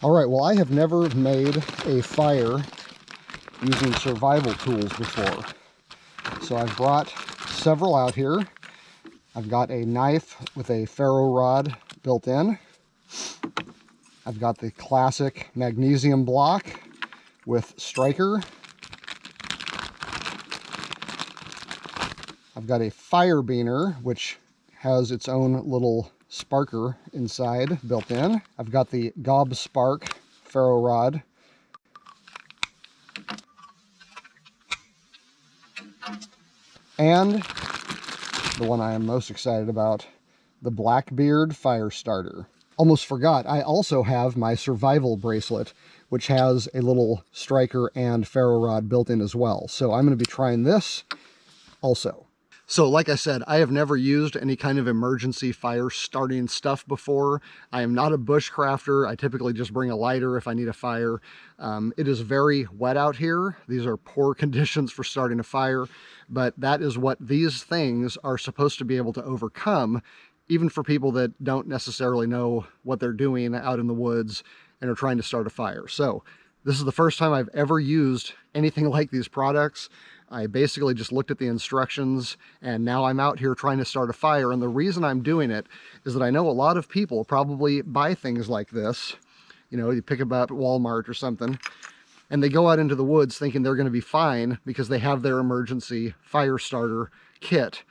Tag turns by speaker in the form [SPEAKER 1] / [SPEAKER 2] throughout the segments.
[SPEAKER 1] All right, well, I have never made a fire using survival tools before. So I've brought several out here. I've got a knife with a ferro rod built in. I've got the classic magnesium block with striker. I've got a Firebiner, which has its own little sparker inside built in. I've got the GobSpark ferro rod. And the one I am most excited about, the Blackbeard Fire Starter. Almost forgot, I also have my survival bracelet, which has a little striker and ferro rod built in as well. So I'm going to be trying this also. So like I said, I have never used any kind of emergency fire starting stuff before. I am not a bushcrafter. I typically just bring a lighter if I need a fire. It is very wet out here. These are poor conditions for starting a fire, but that is what these things are supposed to be able to overcome, even for people that don't necessarily know what they're doing out in the woods and are trying to start a fire. So this is the first time I've ever used anything like these products. I basically just looked at the instructions and now I'm out here trying to start a fire. And the reason I'm doing it is that I know a lot of people probably buy things like this. You know, you pick them up at Walmart or something, and they go out into the woods thinking they're going to be fine because they have their emergency fire starter kit.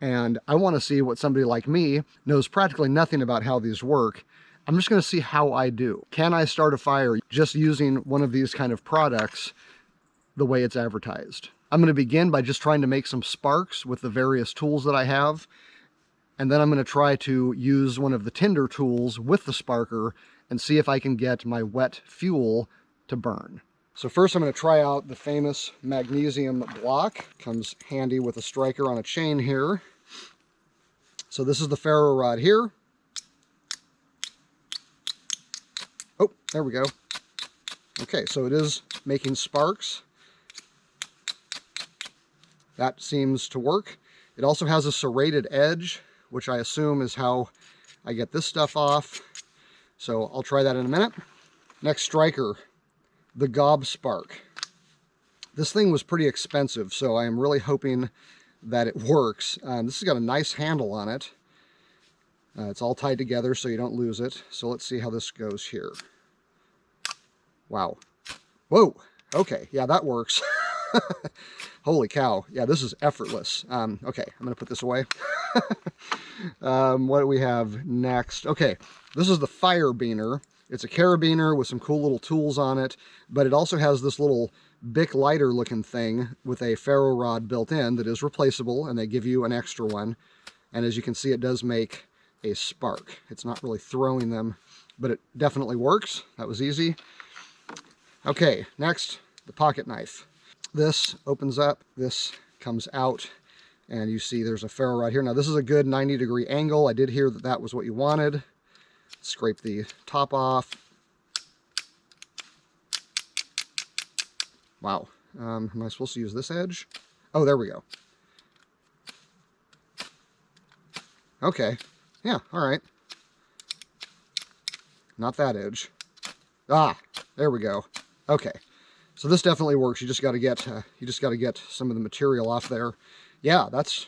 [SPEAKER 1] And I want to see what somebody like me knows practically nothing about how these work. I'm just going to see how I do. Can I start a fire just using one of these kind of products the way it's advertised? I'm going to begin by just trying to make some sparks with the various tools that I have. And then I'm going to try to use one of the tinder tools with the sparker and see if I can get my wet fuel to burn. So first I'm going to try out the famous magnesium block. Comes handy with a striker on a chain here. So this is the ferro rod here. Oh, there we go. Okay, so it is making sparks. That seems to work. It also has a serrated edge, which I assume is how I get this stuff off. So I'll try that in a minute. Next striker, the GobSpark. This thing was pretty expensive, so I am really hoping that it works. This has got a nice handle on it. It's all tied together so you don't lose it. So let's see how this goes here. Wow. Whoa. Okay. Yeah, that works. Holy cow. Yeah, this is effortless. Okay, I'm going to put this away. What do we have next? Okay, this is the Firebiner. It's a carabiner with some cool little tools on it, but it also has this little Bic lighter looking thing with a ferro rod built in that is replaceable, and they give you an extra one. And as you can see, it does make a spark. It's not really throwing them, but it definitely works. That was easy. Okay, next, the pocket knife. This opens up, this comes out, and you see there's a ferro rod here. Now this is a good 90-degree angle. I did hear that that was what you wanted. Scrape the top off. Wow. Am I supposed to use this edge? Oh, there we go. Okay. Yeah, all right. Not that edge. Ah, there we go. Okay. So this definitely works. You just got to get some of the material off there. Yeah, that's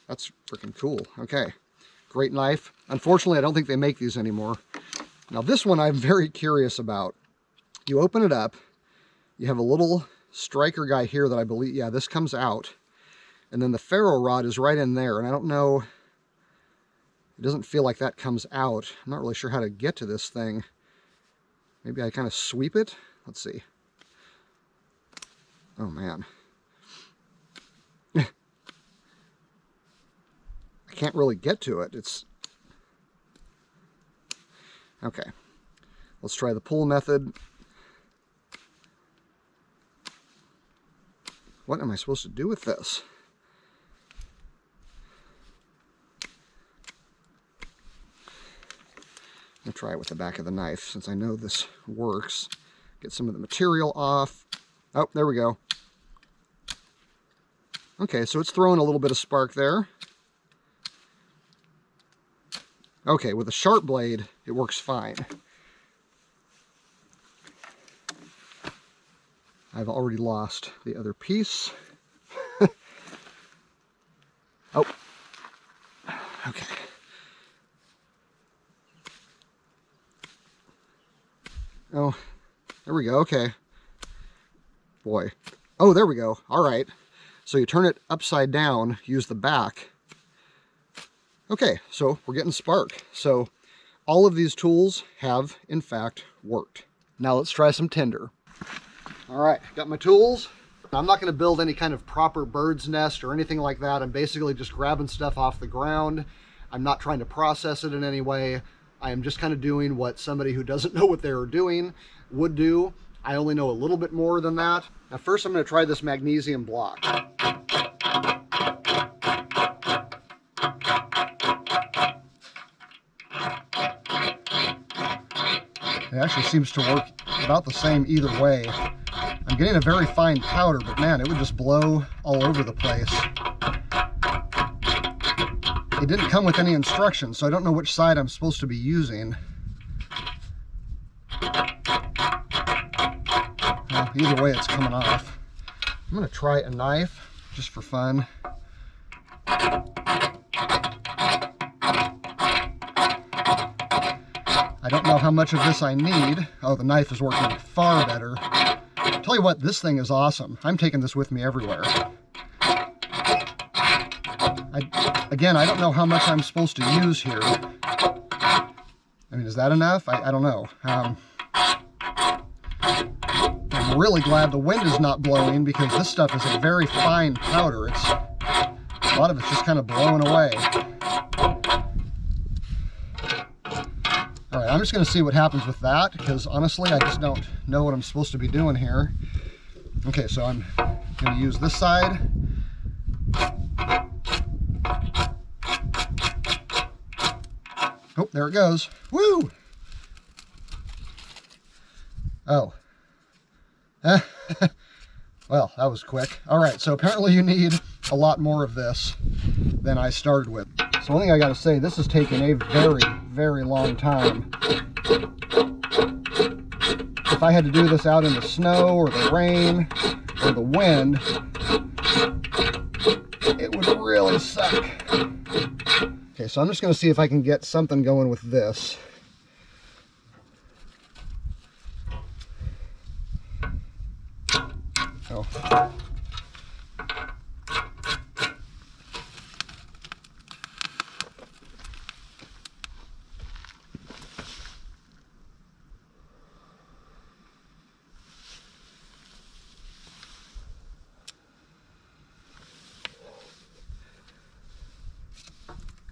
[SPEAKER 1] that's freaking cool. Okay, great knife. Unfortunately, I don't think they make these anymore. Now this one I'm very curious about. You open it up. You have a little striker guy here that I believe, yeah, this comes out, and then the ferro rod is right in there. And I don't know. It doesn't feel like that comes out. I'm not really sure how to get to this thing. Maybe I kind of sweep it. Let's see. Oh man. I can't really get to it. It's okay. Let's try the pull method. What am I supposed to do with this? I'm gonna try it with the back of the knife since I know this works. Get some of the material off. Oh, there we go. Okay, so it's throwing a little bit of spark there. Okay, with a sharp blade, it works fine. I've already lost the other piece. Oh, okay. Oh, there we go. Okay. Boy. Oh, there we go. All right. So you turn it upside down, use the back. Okay, so we're getting spark. So all of these tools have, in fact, worked. Now let's try some tinder. All right, got my tools. I'm not going to build any kind of proper bird's nest or anything like that. I'm basically just grabbing stuff off the ground. I'm not trying to process it in any way. I am just kind of doing what somebody who doesn't know what they're doing would do. I only know a little bit more than that. Now first I'm going to try this magnesium block. It actually seems to work about the same either way. I'm getting a very fine powder, but man, it would just blow all over the place. It didn't come with any instructions, so I don't know which side I'm supposed to be using. Well, either way, it's coming off. I'm going to try a knife, just for fun. I don't know how much of this I need. Oh, the knife is working far better. Tell you what, this thing is awesome. I'm taking this with me everywhere. Again, I don't know how much I'm supposed to use here. I mean, is that enough? I don't know. I'm really glad the wind is not blowing because this stuff is a very fine powder. A lot of it's just kind of blowing away. All right, I'm just going to see what happens with that because honestly, I just don't know what I'm supposed to be doing here. Okay, so I'm going to use this side. Oh, there it goes. Woo! Oh. Well, that was quick. All right, so apparently you need a lot more of this than I started with. So one thing I got to say, this has taken a very, very long time. If I had to do this out in the snow or the rain or the wind, it would really suck. Okay, so I'm just going to see if I can get something going with this. Oh.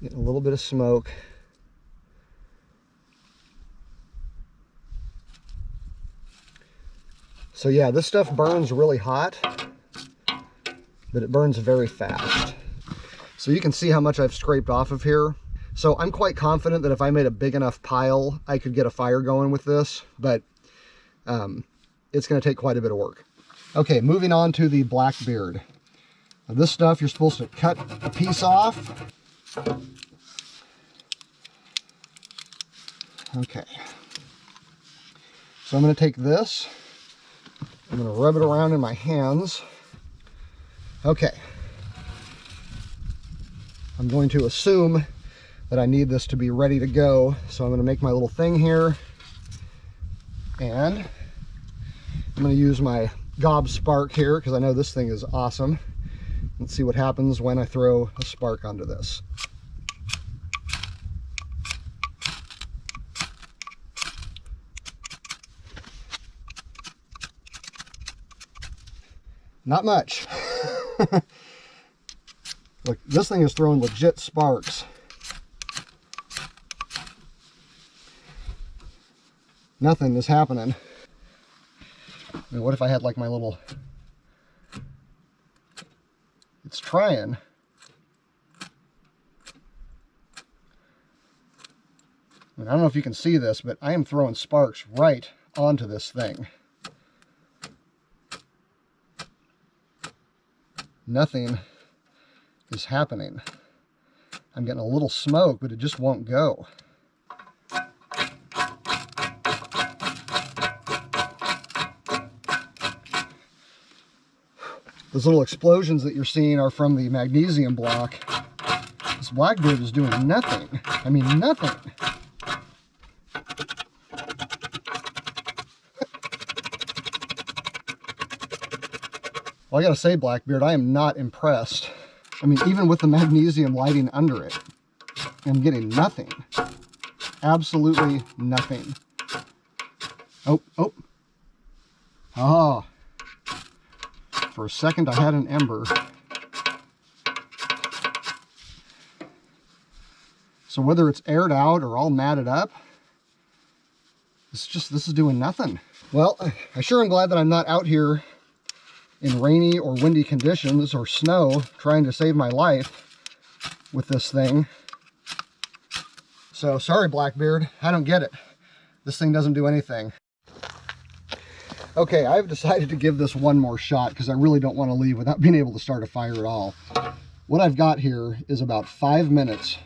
[SPEAKER 1] Getting a little bit of smoke. So yeah, this stuff burns really hot, but it burns very fast. So you can see how much I've scraped off of here. So I'm quite confident that if I made a big enough pile, I could get a fire going with this, but it's going to take quite a bit of work. Okay, moving on to the Blackbeard. Now this stuff, you're supposed to cut a piece off. Okay. So I'm going to take this. I'm going to rub it around in my hands. Okay. I'm going to assume that I need this to be ready to go. So I'm going to make my little thing here. And I'm going to use my GobSpark here because I know this thing is awesome. Let's see what happens when I throw a spark onto this. Not much. Look, this thing is throwing legit sparks. Nothing is happening. I mean, what if I had like my little... It's trying. I don't know if you can see this, but I am throwing sparks right onto this thing. Nothing is happening. I'm getting a little smoke, but it just won't go. Those little explosions that you're seeing are from the magnesium block. This Blackbeard is doing nothing. I mean, nothing. Well, I gotta say, Blackbeard, I am not impressed. I mean, even with the magnesium lighting under it, I'm getting nothing. Absolutely nothing. Oh, oh. Ah. For a second, I had an ember. So whether it's aired out or all matted up, this is doing nothing. Well, I sure am glad that I'm not out here in rainy or windy conditions or snow trying to save my life with this thing. So sorry, Blackbeard, I don't get it. This thing doesn't do anything. Okay, I've decided to give this one more shot because I really don't want to leave without being able to start a fire at all. What I've got here is about 5 minutes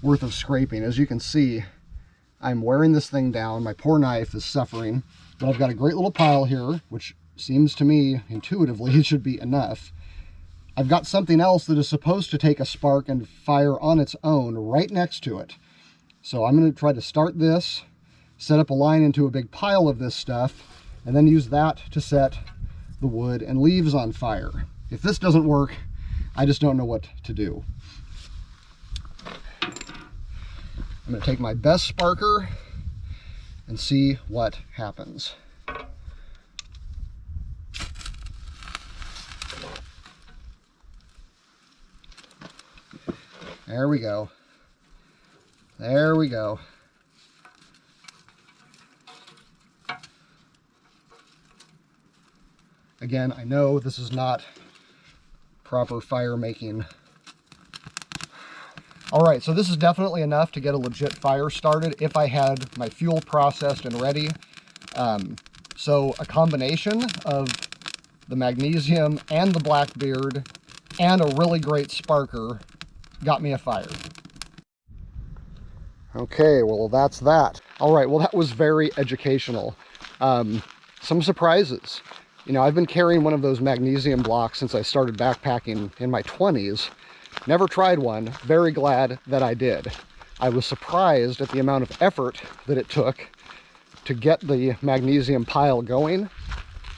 [SPEAKER 1] worth of scraping. As you can see, I'm wearing this thing down. My poor knife is suffering, but I've got a great little pile here, which seems to me intuitively it should be enough. I've got something else that is supposed to take a spark and fire on its own right next to it. So I'm going to try to start this, set up a line into a big pile of this stuff, and then use that to set the wood and leaves on fire. If this doesn't work, I just don't know what to do. I'm going to take my best sparker and see what happens. There we go. There we go. Again, I know this is not proper fire making. All right, so this is definitely enough to get a legit fire started if I had my fuel processed and ready. So a combination of the magnesium and the Blackbeard and a really great sparker got me a fire. Okay, well, that's that. All right, well, that was very educational. Some surprises. You know, I've been carrying one of those magnesium blocks since I started backpacking in my 20s. Never tried one. Very glad that I did. I was surprised at the amount of effort that it took to get the magnesium pile going.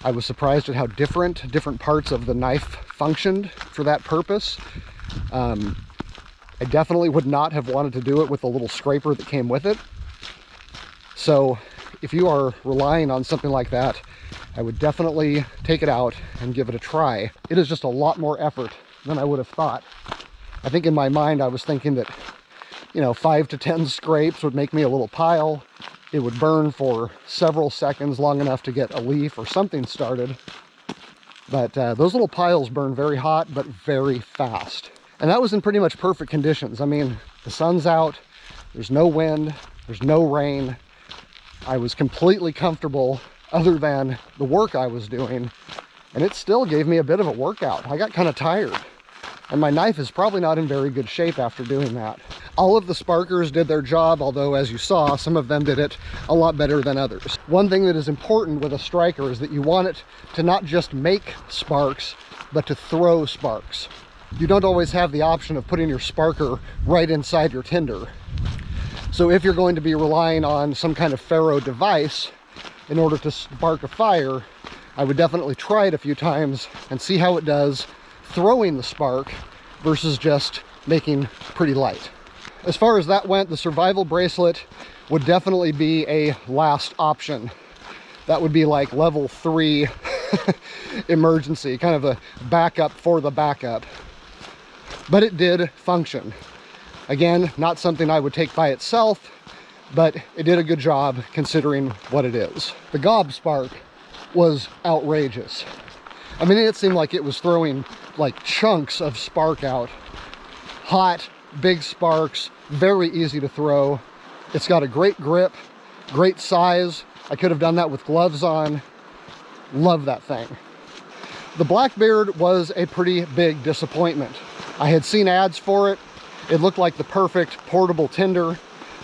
[SPEAKER 1] I was surprised at how different parts of the knife functioned for that purpose. I definitely would not have wanted to do it with the little scraper that came with it. So if you are relying on something like that, I would definitely take it out and give it a try. It is just a lot more effort than I would have thought. I think in my mind I was thinking that, you know, 5 to 10 scrapes would make me a little pile. It would burn for several seconds, long enough to get a leaf or something started. But those little piles burn very hot, but very fast. And that was in pretty much perfect conditions. I mean, the sun's out, there's no wind, there's no rain. I was completely comfortable other than the work I was doing, and it still gave me a bit of a workout. I got kind of tired, and my knife is probably not in very good shape after doing that. All of the sparkers did their job, although as you saw, some of them did it a lot better than others. One thing that is important with a striker is that you want it to not just make sparks, but to throw sparks. You don't always have the option of putting your sparker right inside your tinder. So if you're going to be relying on some kind of ferro device in order to spark a fire, I would definitely try it a few times and see how it does throwing the spark versus just making pretty light. As far as that went, the survival bracelet would definitely be a last option. That would be like level 3 emergency, kind of a backup for the backup. But it did function. Again, not something I would take by itself, but it did a good job considering what it is. The GobSpark was outrageous. I mean, it seemed like it was throwing like chunks of spark out. Hot, big sparks, very easy to throw. It's got a great grip, great size. I could have done that with gloves on. Love that thing. The Blackbeard was a pretty big disappointment. I had seen ads for it. It looked like the perfect portable tinder.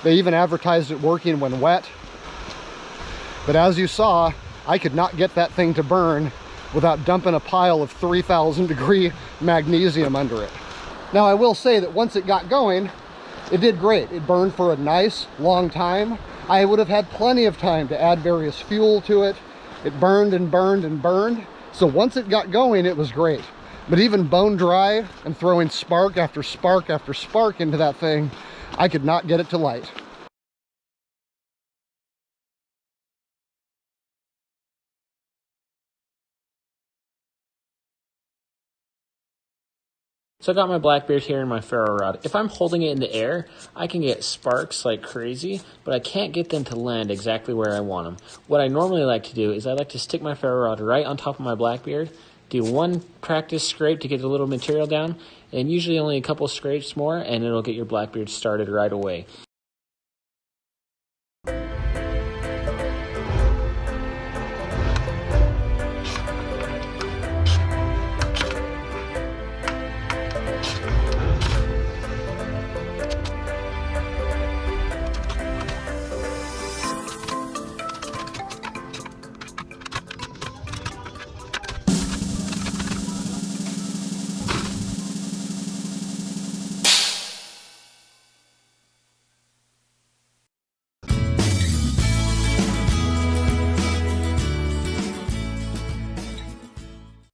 [SPEAKER 1] They even advertised it working when wet. But as you saw, I could not get that thing to burn without dumping a pile of 3,000 degree magnesium under it. Now I will say that once it got going, it did great. It burned for a nice long time. I would have had plenty of time to add various fuel to it. It burned and burned and burned. So once it got going, it was great. But even bone dry and throwing spark after spark after spark into that thing, I could not get it to light.
[SPEAKER 2] So I got my Blackbeard here in my ferro rod. If I'm holding it in the air, I can get sparks like crazy, but I can't get them to land exactly where I want them. What I normally like to do is I like to stick my ferro rod right on top of my Blackbeard, do one practice scrape to get a little material down, and usually only a couple scrapes more, and it'll get your Blackbeard started right away.